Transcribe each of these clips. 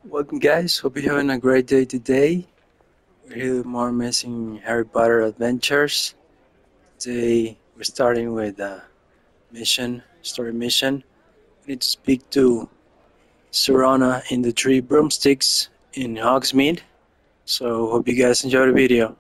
Welcome guys, hope you're having a great day today. We're here with more amazing Harry Potter adventures. Today we're starting with a story mission. We need to speak to Serana in the Three Broomsticks in Hogsmeade. So hope you guys enjoy the video.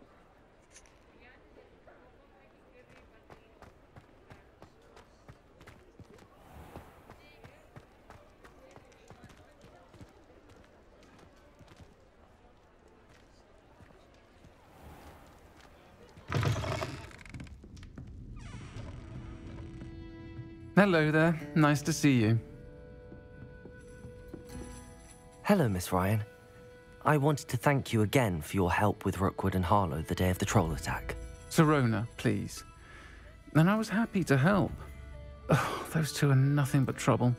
Hello there, nice to see you. Hello, Miss Ryan. I wanted to thank you again for your help with Rookwood and Harlow the day of the troll attack. Serona, please. And I was happy to help. Oh, those two are nothing but trouble.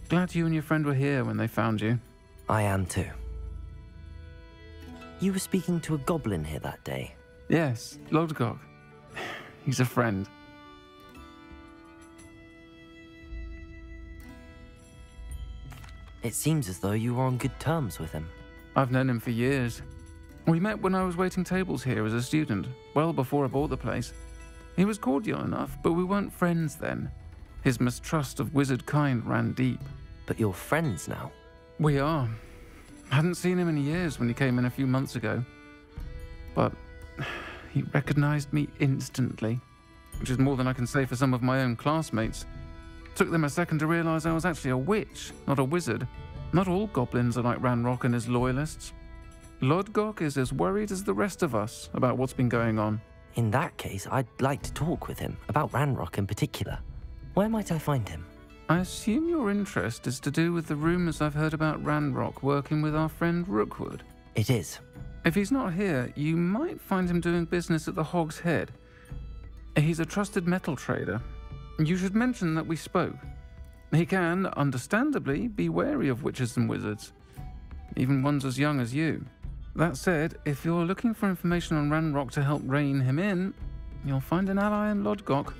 Glad you and your friend were here when they found you. I am too. You were speaking to a goblin here that day? Yes, Lodgok. He's a friend. It seems as though you were on good terms with him. I've known him for years. We met when I was waiting tables here as a student, well before I bought the place. He was cordial enough, but we weren't friends then. His mistrust of wizard kind ran deep. But you're friends now? We are. Hadn't seen him in years when he came in a few months ago. But he recognized me instantly, which is more than I can say for some of my own classmates. Took them a second to realize I was actually a witch, not a wizard. Not all goblins are like Ranrock and his loyalists. Lodgok is as worried as the rest of us about what's been going on. In that case, I'd like to talk with him, about Ranrock in particular. Where might I find him? I assume your interest is to do with the rumors I've heard about Ranrock working with our friend Rookwood. It is. If he's not here, you might find him doing business at the Hog's Head. He's a trusted metal trader. You should mention that we spoke. He can, understandably, be wary of witches and wizards, even ones as young as you. That said, if you're looking for information on Ranrock to help rein him in, you'll find an ally in Lodgok.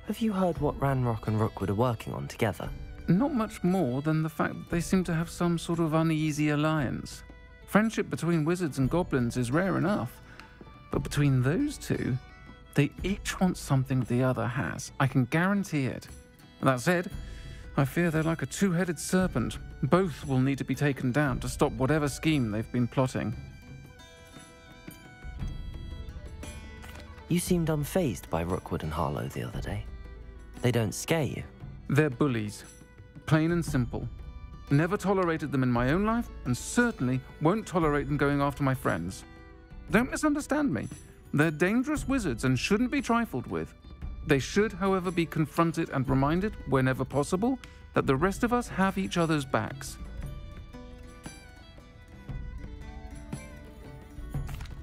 Have you heard what Ranrock and Rookwood are working on together? Not much more than the fact that they seem to have some sort of uneasy alliance. Friendship between wizards and goblins is rare enough, but between those two, they each want something the other has. I can guarantee it. That said, I fear they're like a two-headed serpent. Both will need to be taken down to stop whatever scheme they've been plotting. You seemed unfazed by Rookwood and Harlow the other day. They don't scare you? They're bullies. Plain and simple. Never tolerated them in my own life, and certainly won't tolerate them going after my friends. Don't misunderstand me. They're dangerous wizards and shouldn't be trifled with. They should, however, be confronted and reminded, whenever possible, that the rest of us have each other's backs.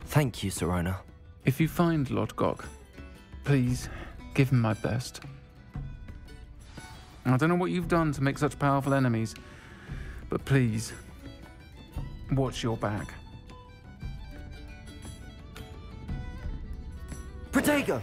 Thank you, Serona. If you find Lodgok, please give him my best. I don't know what you've done to make such powerful enemies, but please, watch your back. Protego!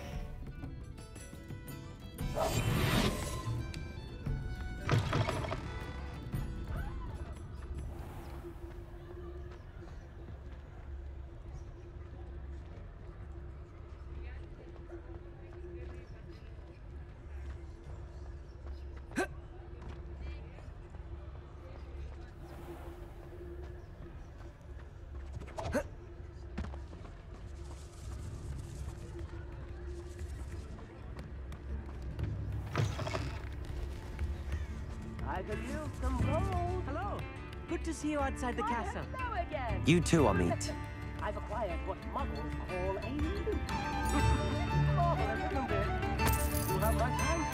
I could use some gold. Hello. Good to see you outside the castle. Hello again. You too, Amit. I've acquired what muggles call a loot. Marvelous, isn't it? You have my time.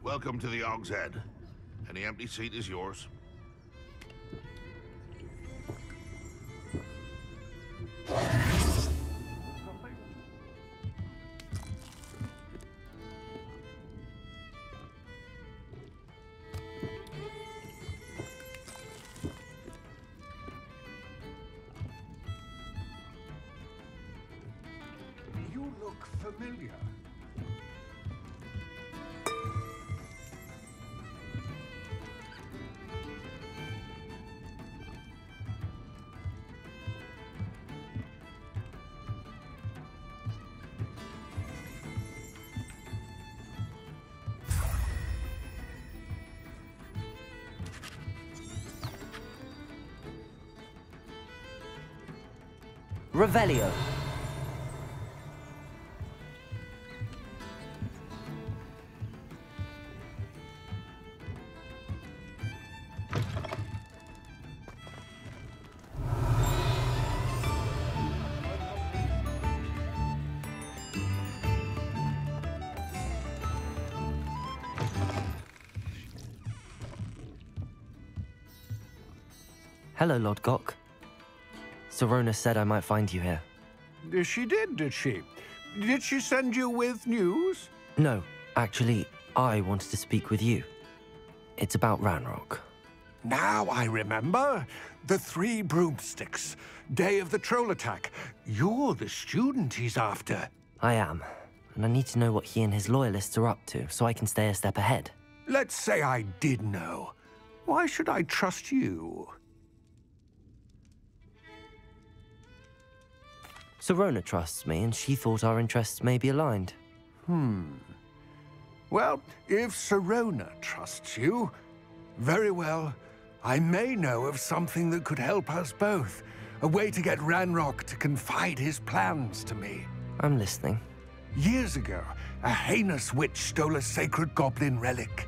Welcome to the Hog's Head. Any empty seat is yours. familiar. Revelio. Hello, Lord Gok. Serona said I might find you here. She did she? Did she send you with news? No, actually, I wanted to speak with you. It's about Ranrock. Now I remember. The 3 broomsticks. Day of the troll attack. You're the student he's after. I am, and I need to know what he and his loyalists are up to so I can stay a step ahead. Let's say I did know. Why should I trust you? Serona trusts me, and she thought our interests may be aligned. Well, if Serona trusts you, very well. I may know of something that could help us both. A way to get Ranrock to confide his plans to me. I'm listening. Years ago, a heinous witch stole a sacred goblin relic.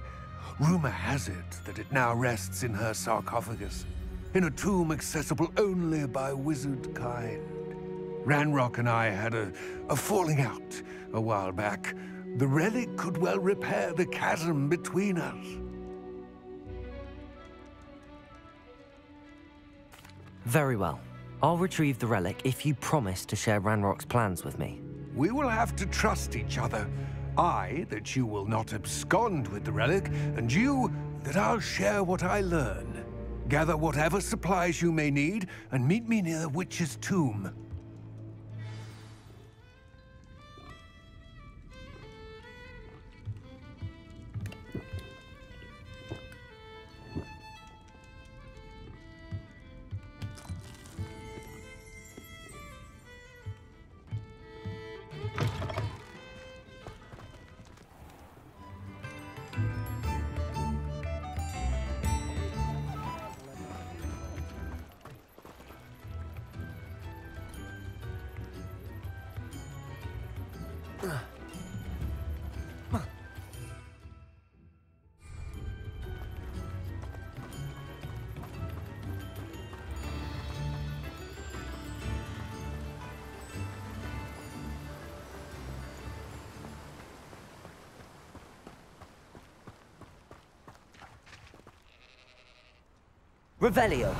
Rumor has it that it now rests in her sarcophagus, in a tomb accessible only by wizard kind. Ranrock and I had a falling out a while back. The relic could well repair the chasm between us. Very well. I'll retrieve the relic if you promise to share Ranrock's plans with me. We will have to trust each other. I, that you will not abscond with the relic, and you, that I'll share what I learn. Gather whatever supplies you may need, and meet me near the witch's tomb. Revelio.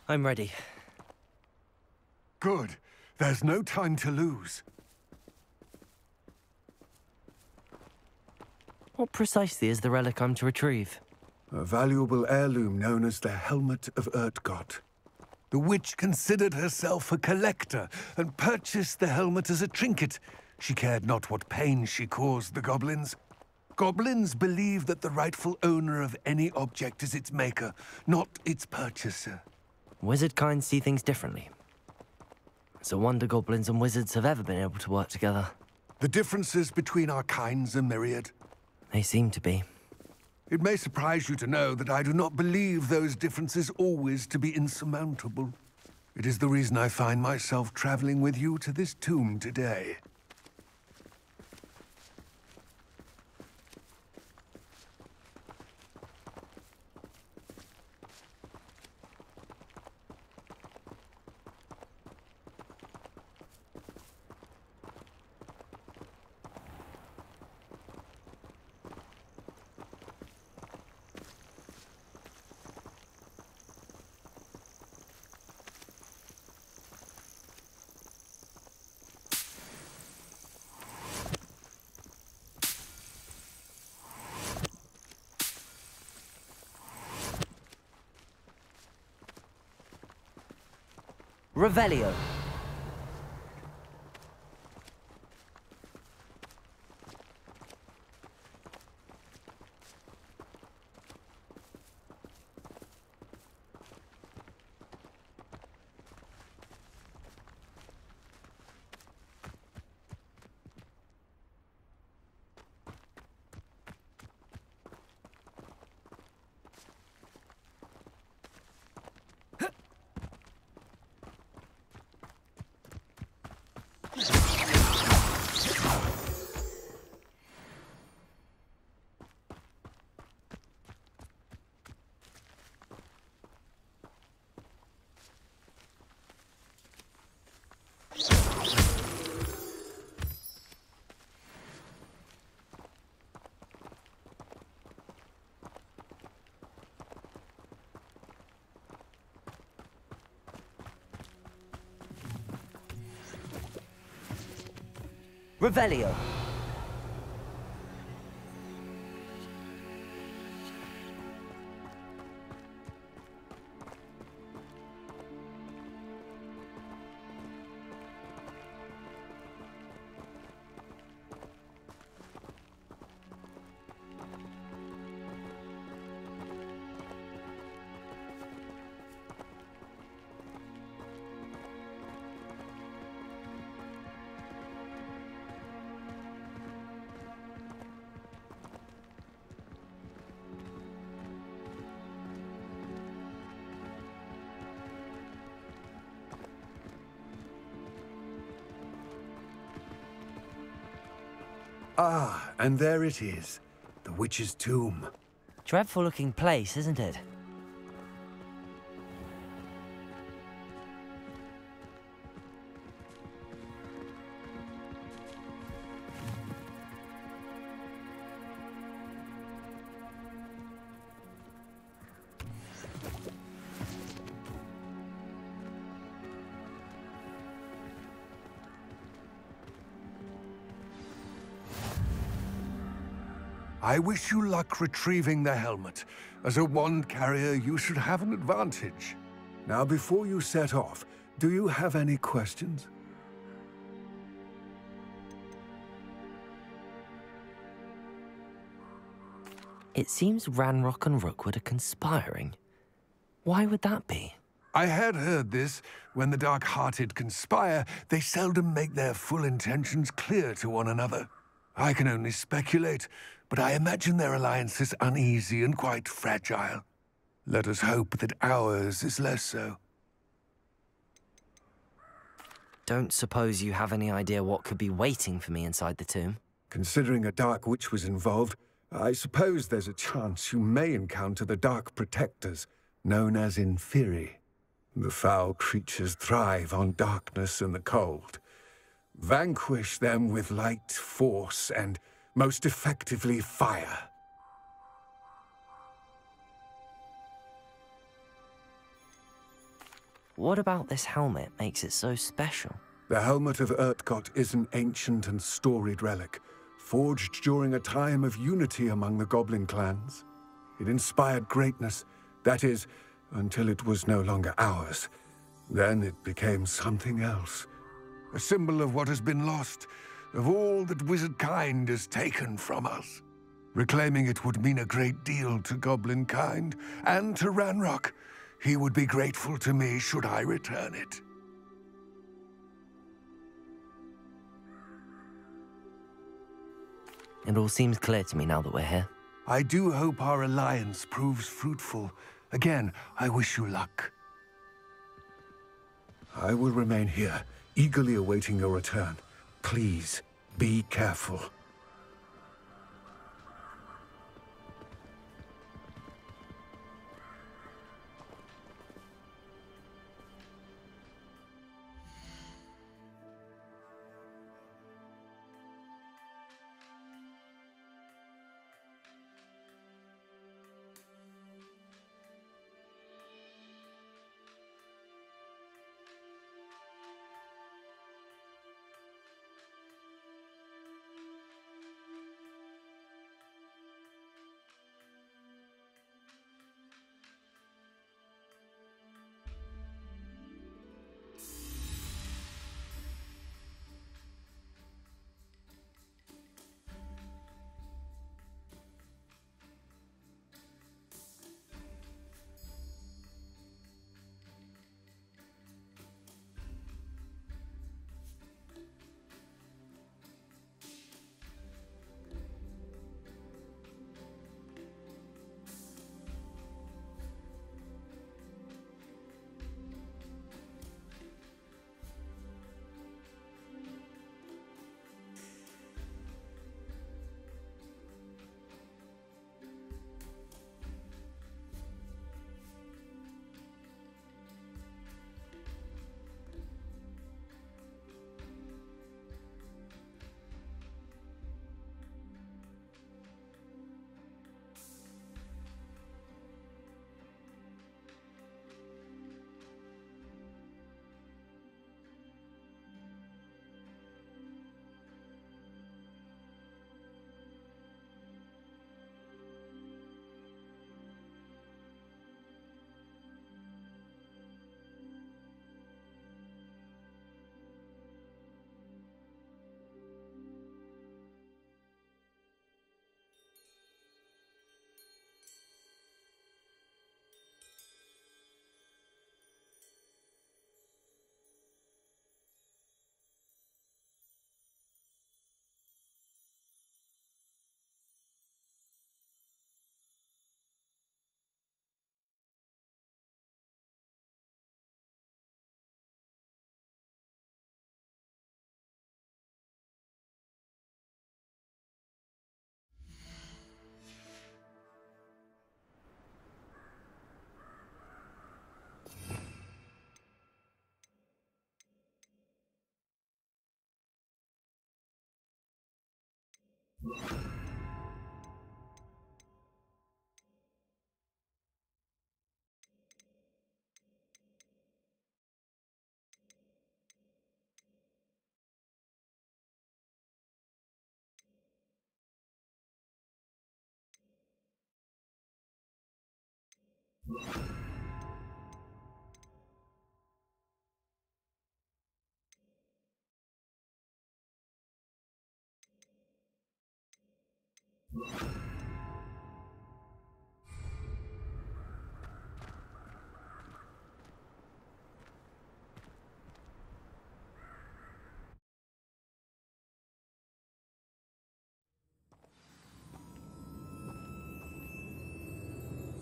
I'm ready. Good. There's no time to lose. What precisely is the relic I'm to retrieve? A valuable heirloom known as the Helmet of Urtkort. The witch considered herself a collector and purchased the helmet as a trinket. She cared not what pain she caused the goblins. Goblins believe that the rightful owner of any object is its maker, not its purchaser. Wizard kind see things differently. It's a wonder goblins and wizards have ever been able to work together. The differences between our kinds are myriad. They seem to be. It may surprise you to know that I do not believe those differences always to be insurmountable. It is the reason I find myself traveling with you to this tomb today. Revelio. Revelio. Ah, and there it is. The witch's tomb. Dreadful looking place, isn't it? I wish you luck retrieving the helmet. As a wand carrier, you should have an advantage. Now, before you set off, do you have any questions? It seems Ranrock and Rookwood are conspiring. Why would that be? I had heard this. When the dark-hearted conspire, they seldom make their full intentions clear to one another. I can only speculate, but I imagine their alliance is uneasy and quite fragile. Let us hope that ours is less so. Don't suppose you have any idea what could be waiting for me inside the tomb? Considering a Dark Witch was involved, I suppose there's a chance you may encounter the Dark Protectors, known as Inferi. The foul creatures thrive on darkness and the cold. Vanquish them with light, force, and, most effectively, fire. What about this helmet makes it so special? The helmet of Urtkort is an ancient and storied relic, forged during a time of unity among the goblin clans. It inspired greatness, that is, until it was no longer ours. Then it became something else. A symbol of what has been lost, of all that wizard kind has taken from us. Reclaiming it would mean a great deal to goblin kind, and to Ranrock. He would be grateful to me should I return it. It all seems clear to me now that we're here. I do hope our alliance proves fruitful. Again, I wish you luck. I will remain here, eagerly awaiting your return. Please, be careful.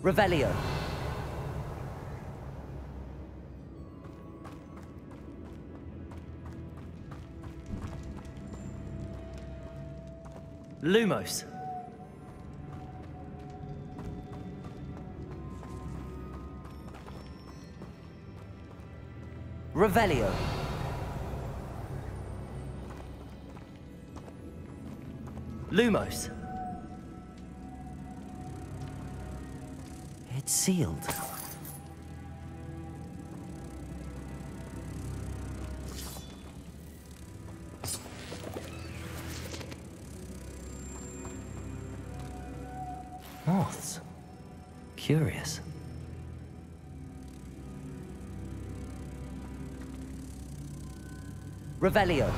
Revelio. Lumos. Revelio. Lumos. It's sealed. Moths. Curious. Revelio.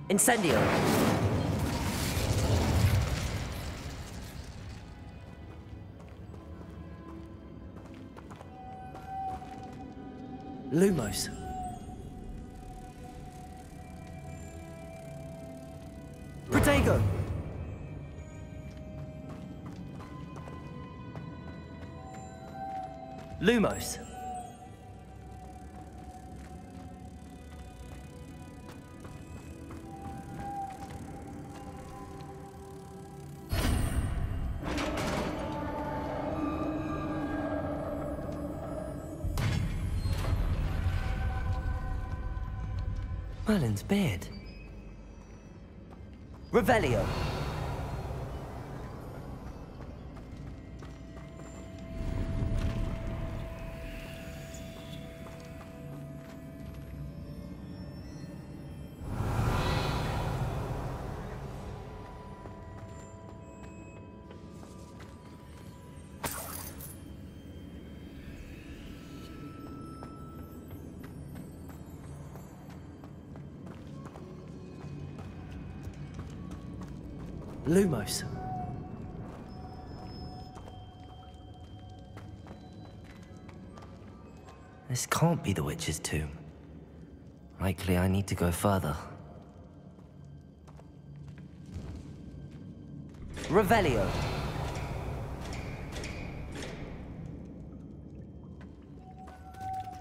Incendio. Lumos. Protego. Lumos. Merlin's beard. Revelio. Lumos. This can't be the witch's tomb. Likely I need to go further. Revelio.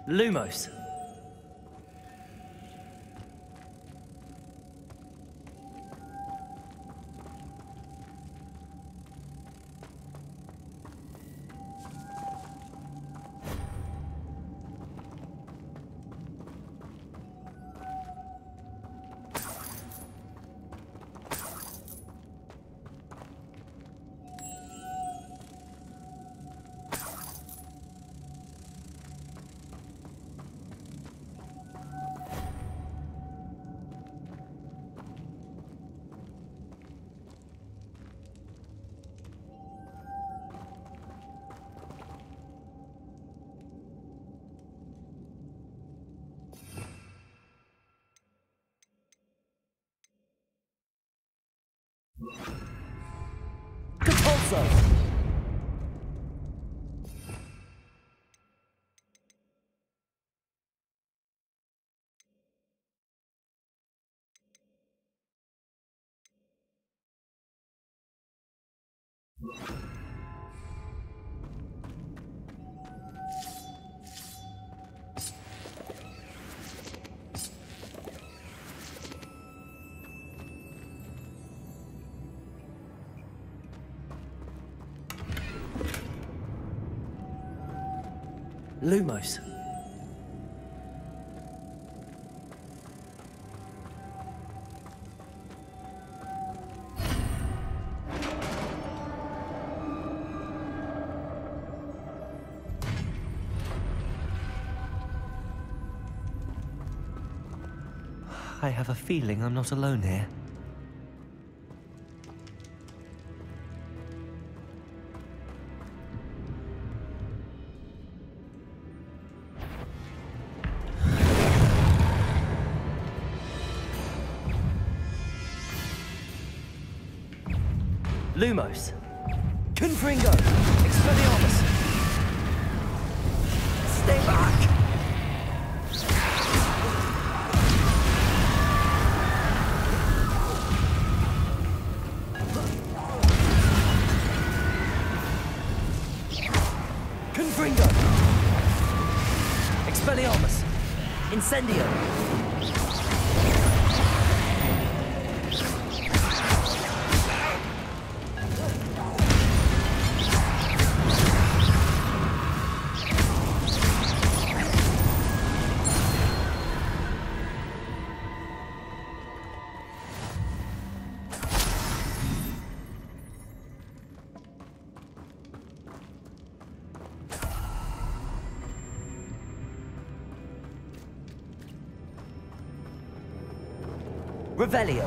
Lumos. Compulso. Lumos. I have a feeling I'm not alone here. Lumos. Confringo. Expelliarmus. Stay back! Confringo. Expelliarmus. Incendio. Revelio.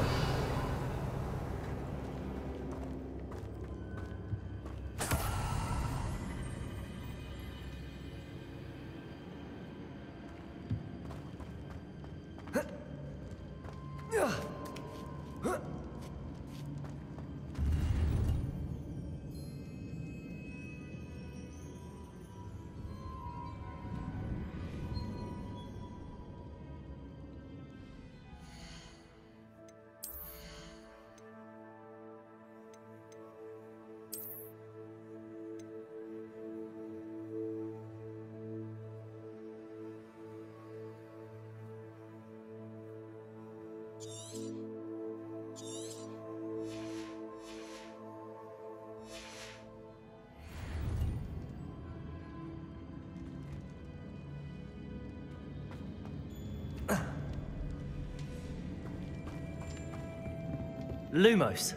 Lumos.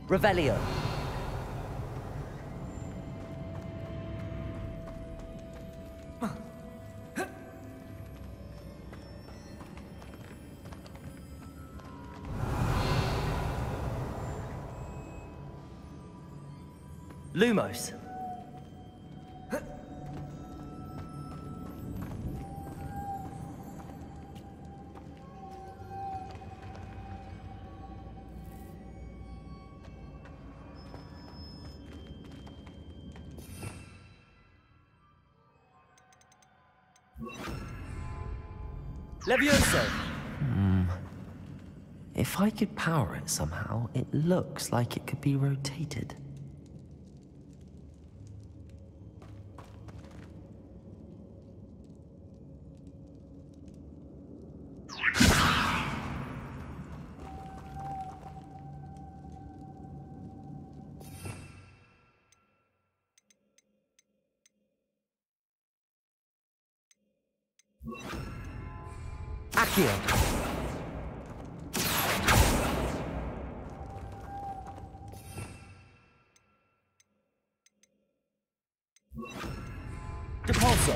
Revelio. Lumos. Levioso! If I could power it somehow, it looks like it could be rotated. Accio. Depulso.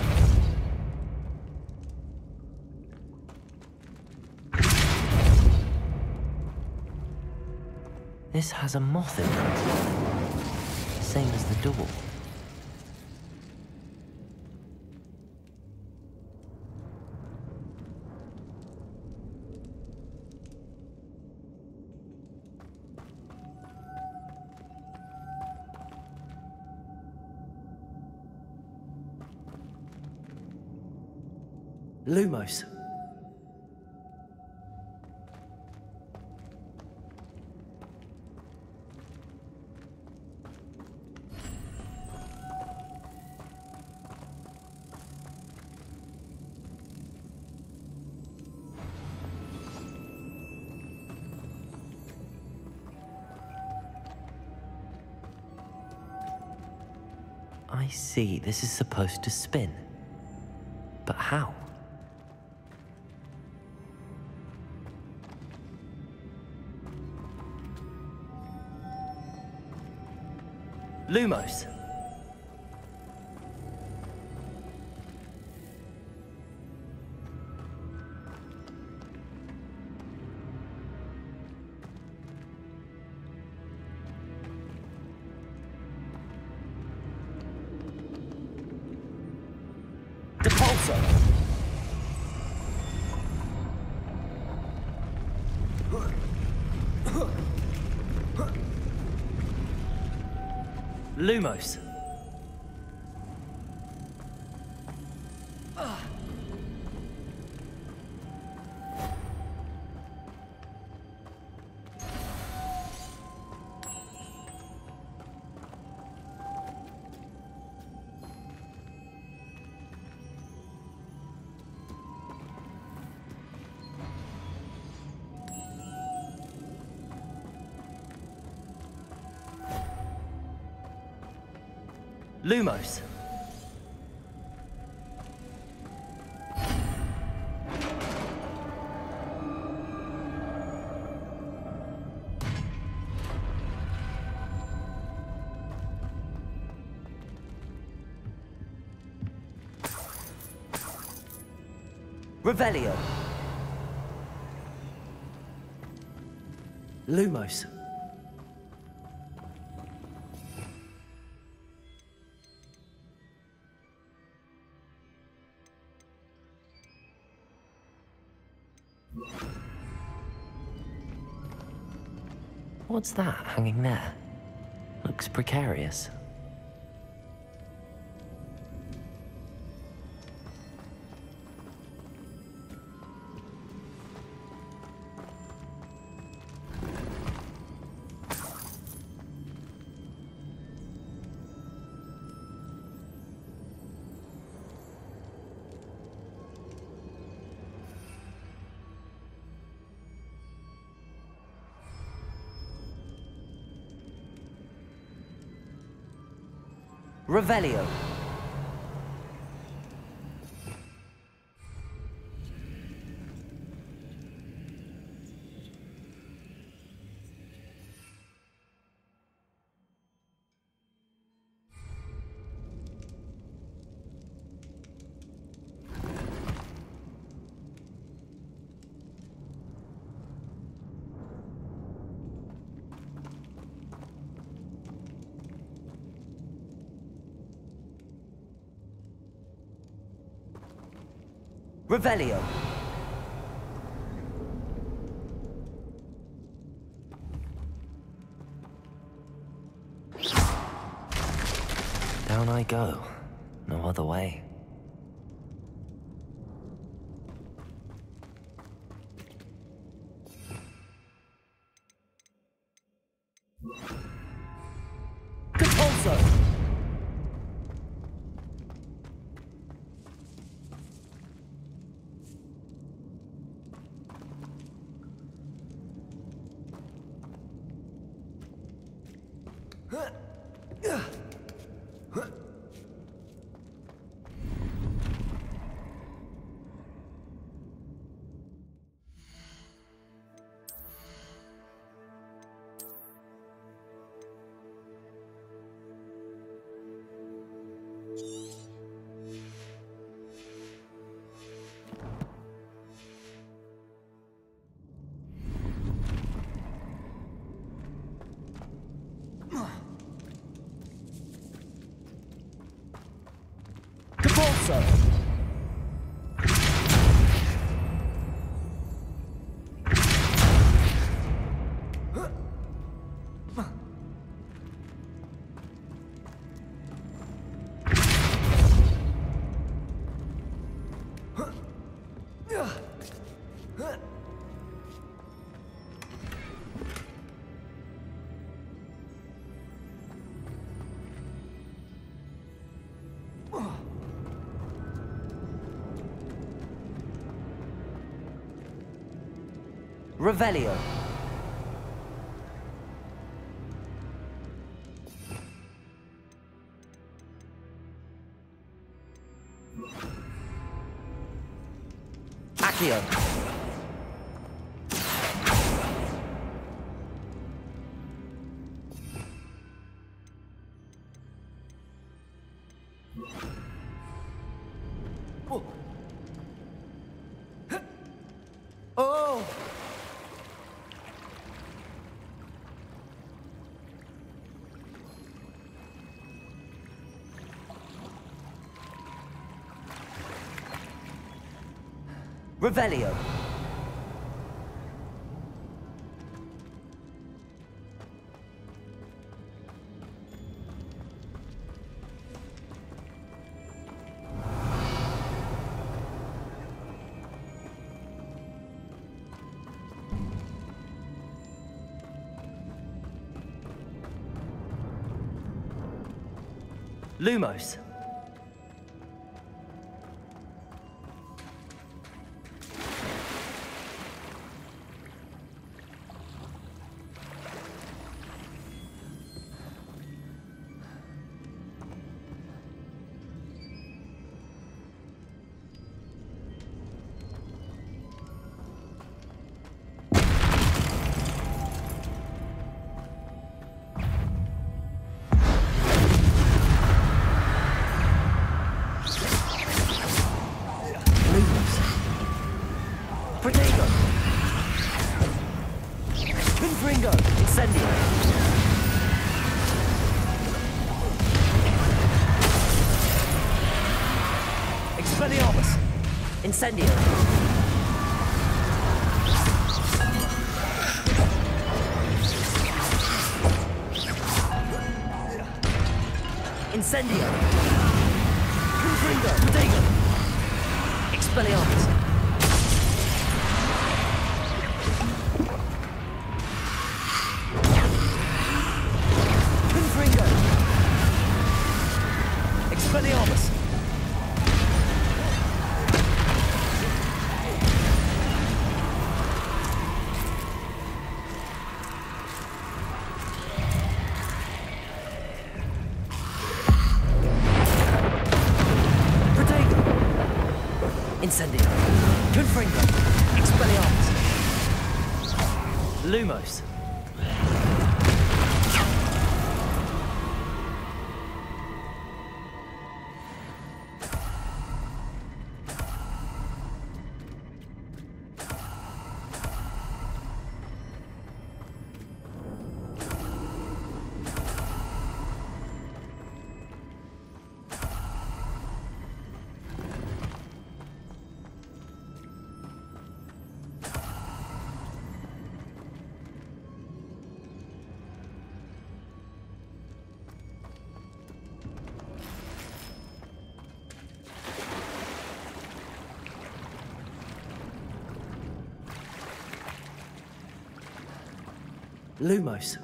This has a moth in it. Same as the door. Lumos. I see, this is supposed to spin. But how? Lumos. Lumos. Lumos. Revelio. Lumos. What's that hanging there? Looks precarious. Revelio. Revelio. Down I go. No other way. Revelio. Accio. Oh! Revelio. Lumos. Protego! Confringo! Incendio! Expelliarmus! Incendio! Incendio! Confringo! Protego! Expelliarmus! Expelliarmus! Protego! Incendio! Confringo! Expelliarmus! Lumos! Lumos.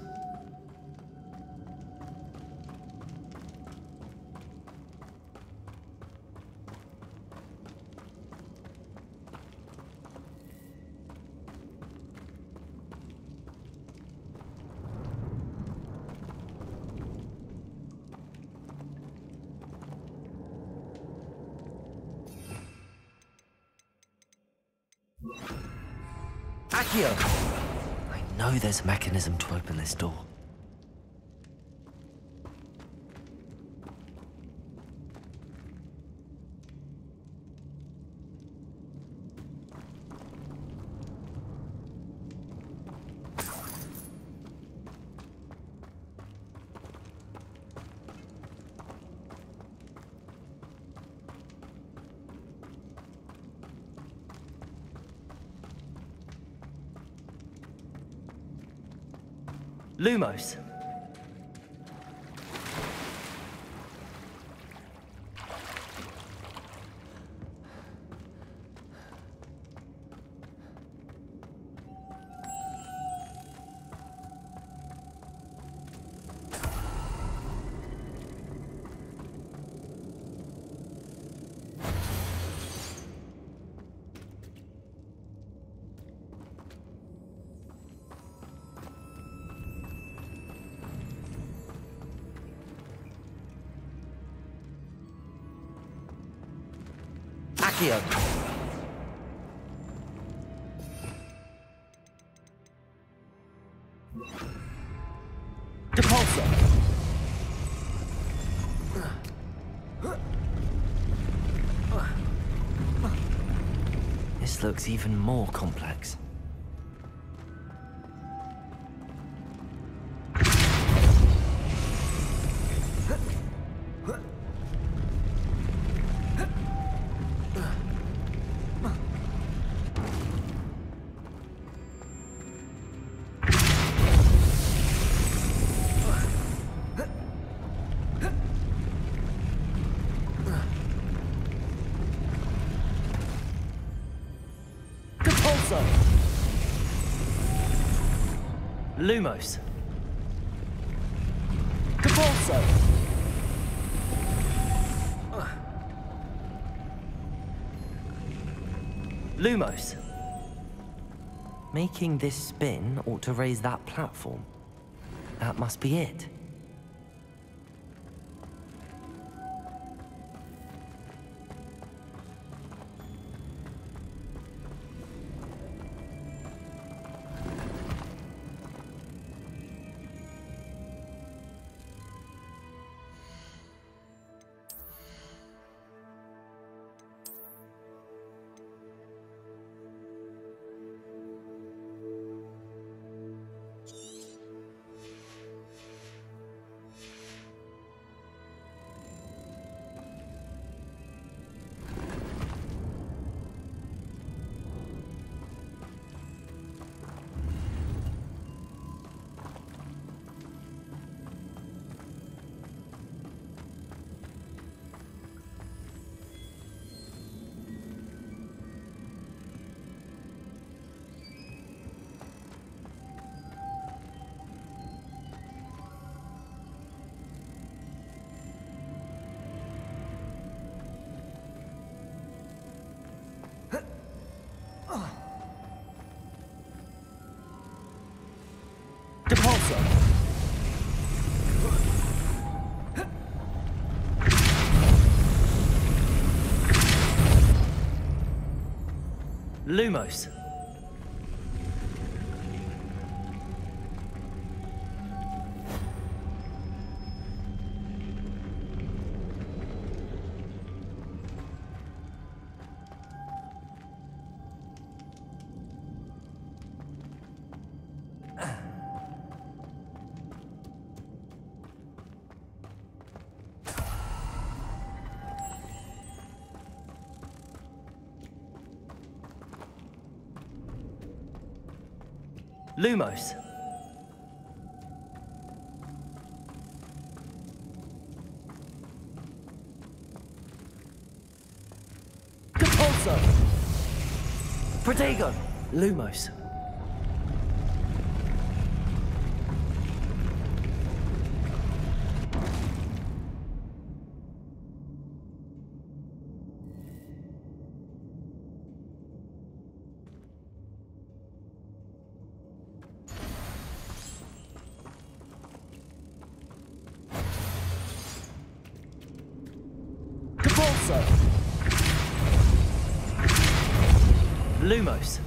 Accio! I know there's a mechanism to open this door. Lumos. Accio. Depulso. This looks even more complex. Lumos. Depulso. Lumos. Making this spin ought to raise that platform. That must be it. Depulso. Lumos. Lumos. Depulso. Protego. Lumos. Lumos.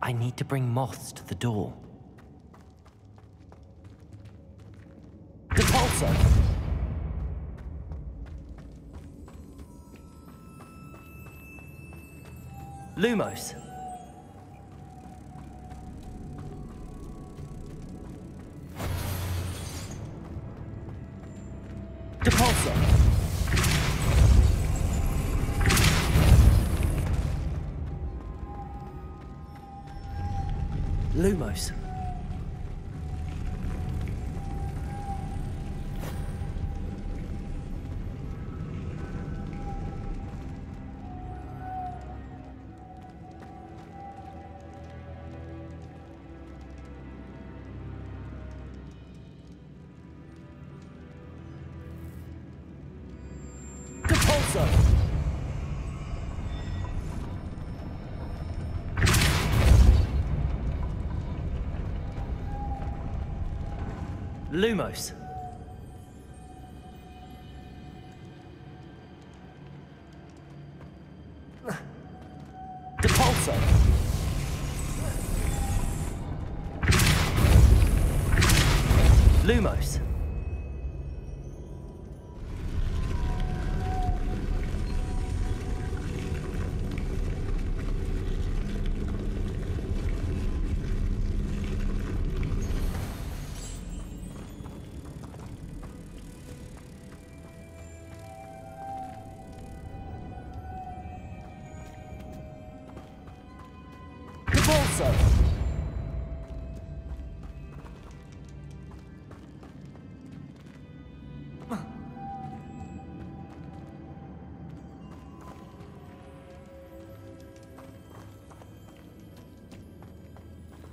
I need to bring moths to the door. Depulso. Lumos. Depulso. Lumos. Repulsor! Lumos. Repulsor. Lumos. Repulsor.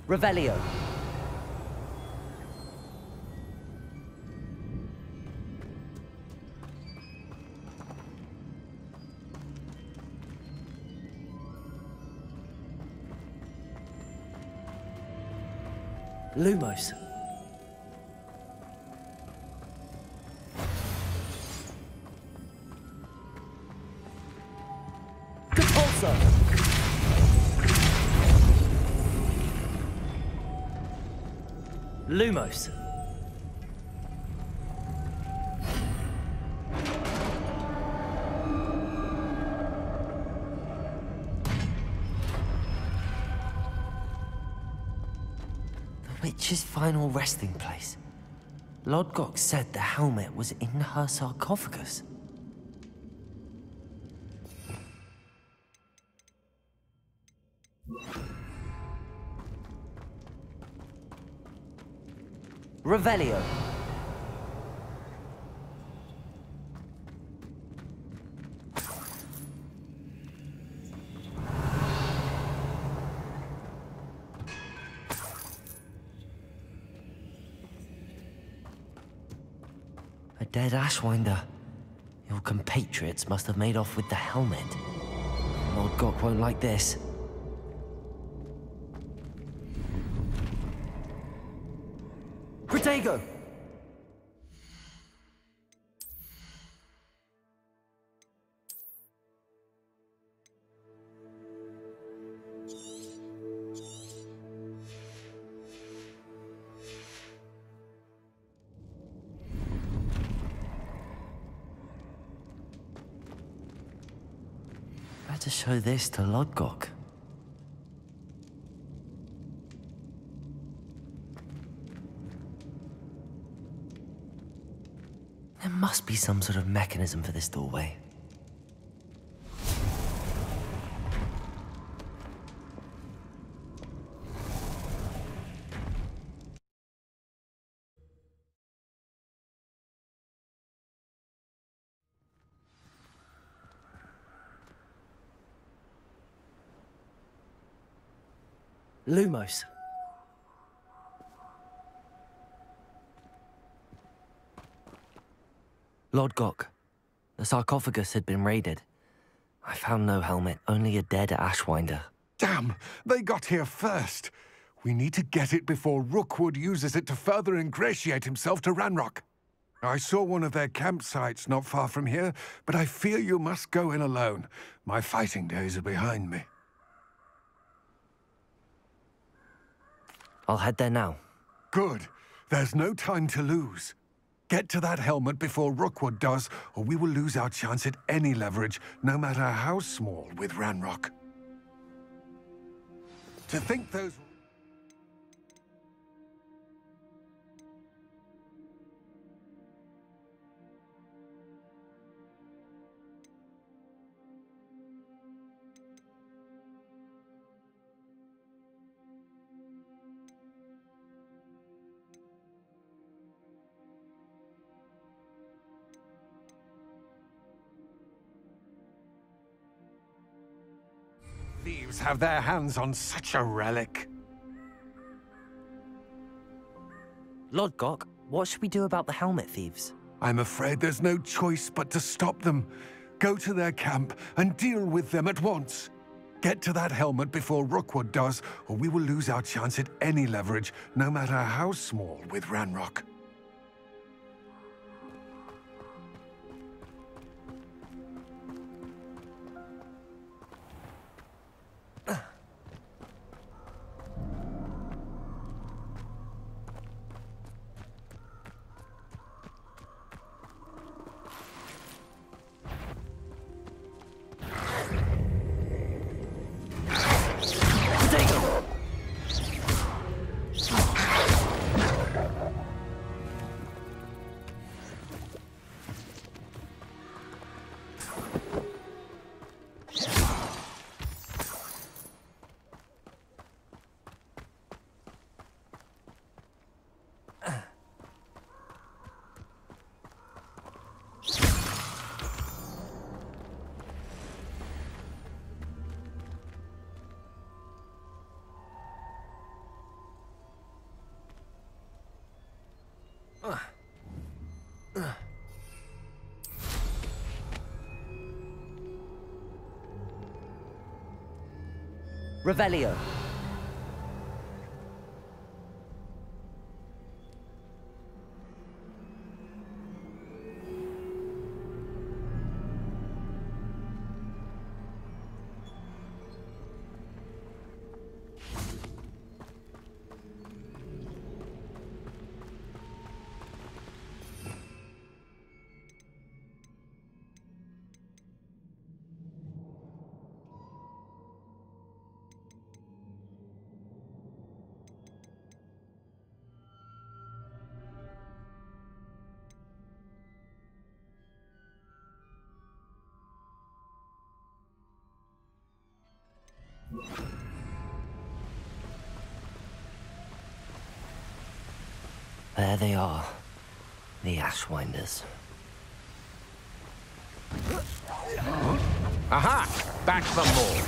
Revelio. Lumos. Repulsor. Lumos. The witch's final resting place. Lodgok said the helmet was in her sarcophagus. Revelio. A dead Ashwinder. Your compatriots must have made off with the helmet. Lord Gok won't like this. Protego! Better show this to Lodgok. There must be some sort of mechanism for this doorway. Lumos. Lord Gok, the sarcophagus had been raided. I found no helmet, only a dead Ashwinder. Damn! They got here first. We need to get it before Rookwood uses it to further ingratiate himself to Ranrock. I saw one of their campsites not far from here, but I fear you must go in alone. My fighting days are behind me. I'll head there now. Good. There's no time to lose. Get to that helmet before Rookwood does, or we will lose our chance at any leverage, no matter how small, with Ranrock. To think those... thieves have their hands on such a relic. Lord Gok, what should we do about the helmet thieves? I'm afraid there's no choice but to stop them. Go to their camp and deal with them at once. Get to that helmet before Rookwood does, or we will lose our chance at any leverage, no matter how small, with Ranrock. Revelio. There they are, the Ashwinders. Aha! Back for more.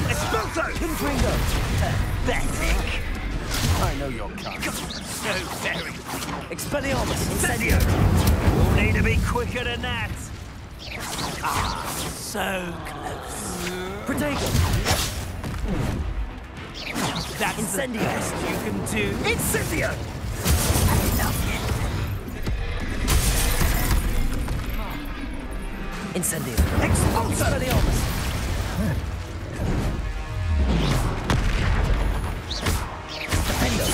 Expulso! Confringo! Pathetic! I know your kind. So very. Expelliarmus! Incendio! We'll need to be quicker than that. Ah, so close. Protego! That's Incendio! the best you can do. Incendio! Incendio! Expulso! Expelliarmus! Defendo!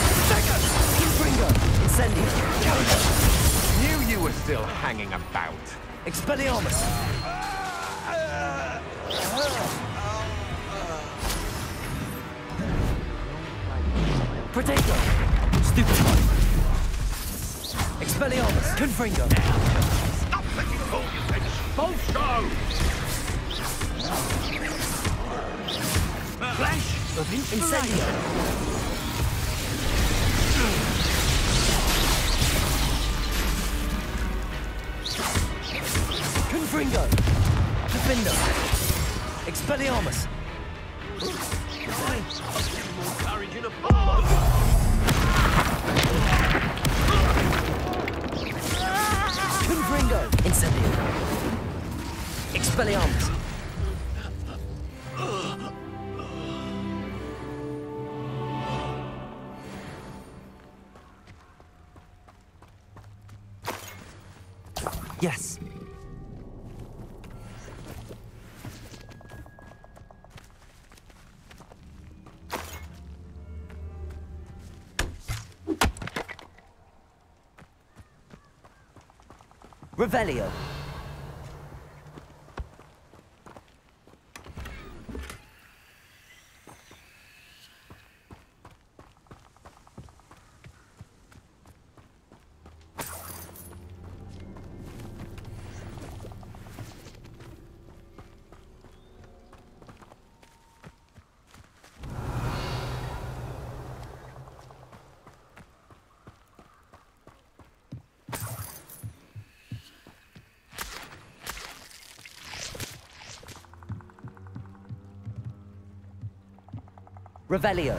Confringo! Incendio! Knew you were still hanging about. Expelliarmus! Protego! Stupefy! Expelliarmus! Confringo! Stop letting go, you bitch! Both go! Flash of inspiration. Incendio! Confringo! Defendo! Expelliarmus! Courage in a ball. Confringo! Incendio! Expelliarmus! Yes. Revelio. Revelio.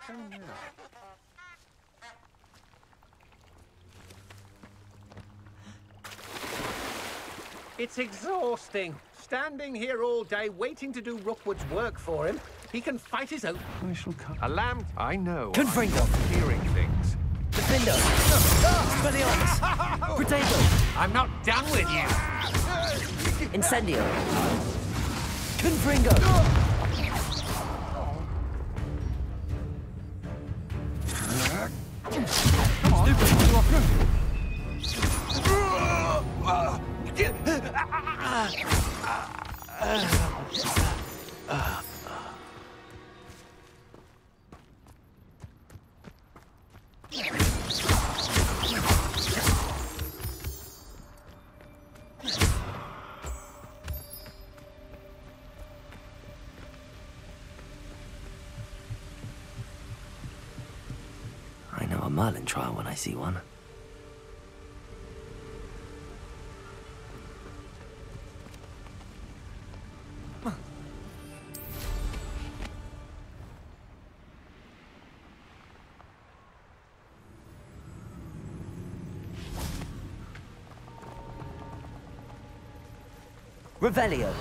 go now? It's exhausting. Standing here all day waiting to do Rookwood's work for him. He can fight his own. I shall come. A lamb? I know. Confringo. I'm hearing things. Defendo. Expelliarmus. Protego. I'm not done with you. Incendio. Confringo. I know a Merlin trial when I see one. Revelio.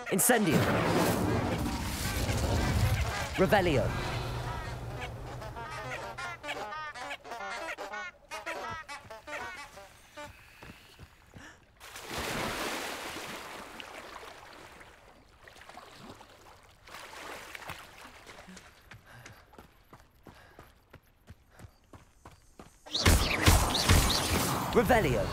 Incendio. Revelio. Revelio.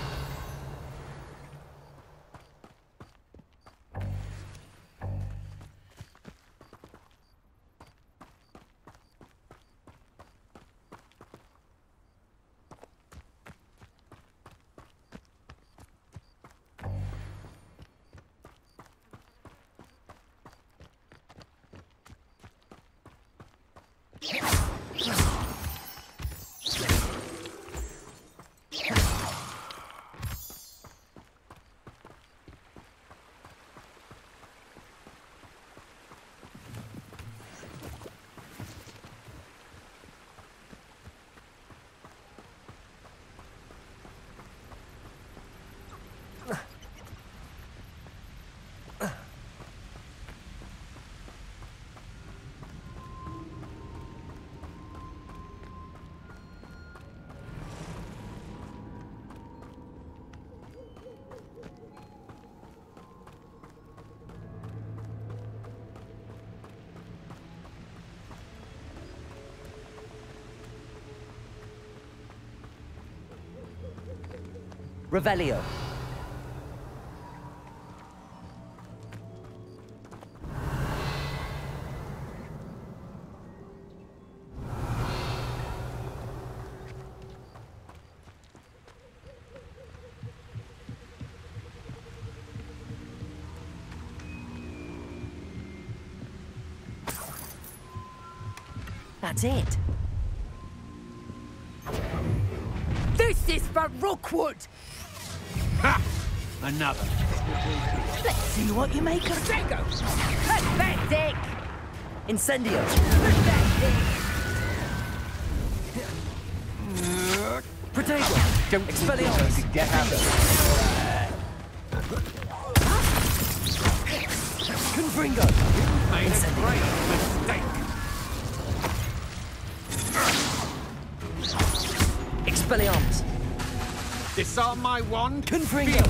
Revelio. That's it. This is for Rookwood! Ha! Another. Let's see what you make of Drago! Pathetic! Incendio. Pathetic! Protego. Don't Expelliarmus. get out of Confringo. Made a Incendio. great mistake. Expelliarmus. Disarm my wand. Confringo.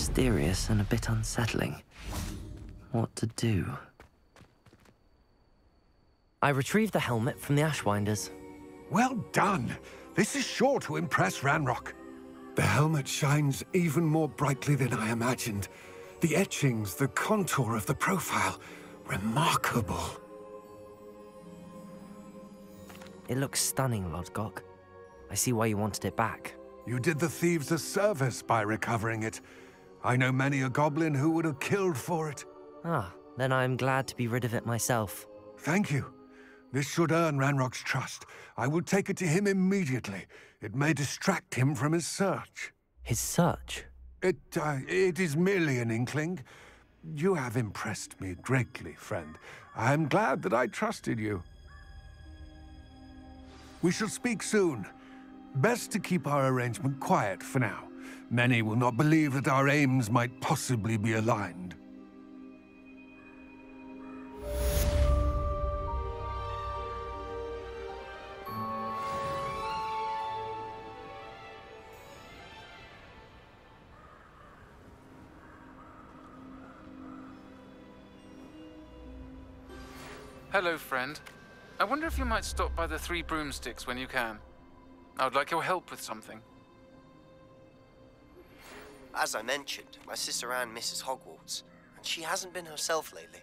mysterious and a bit unsettling. What to do? I retrieved the helmet from the Ashwinders. Well done. This is sure to impress Ranrock. The helmet shines even more brightly than I imagined. The etchings, the contour of the profile, remarkable. It looks stunning, Lodgok. I see why you wanted it back. You did the thieves a service by recovering it. I know many a goblin who would have killed for it. Ah, then I'm glad to be rid of it myself. Thank you. This should earn Ranrock's trust. I will take it to him immediately. It may distract him from his search. His search? It is merely an inkling. You have impressed me greatly, friend. I am glad that I trusted you. We shall speak soon. Best to keep our arrangement quiet for now. Many will not believe that our aims might possibly be aligned. Hello, friend. I wonder if you might stop by the Three Broomsticks when you can. I would like your help with something. As I mentioned, my sister Anne misses Hogwarts, and she hasn't been herself lately.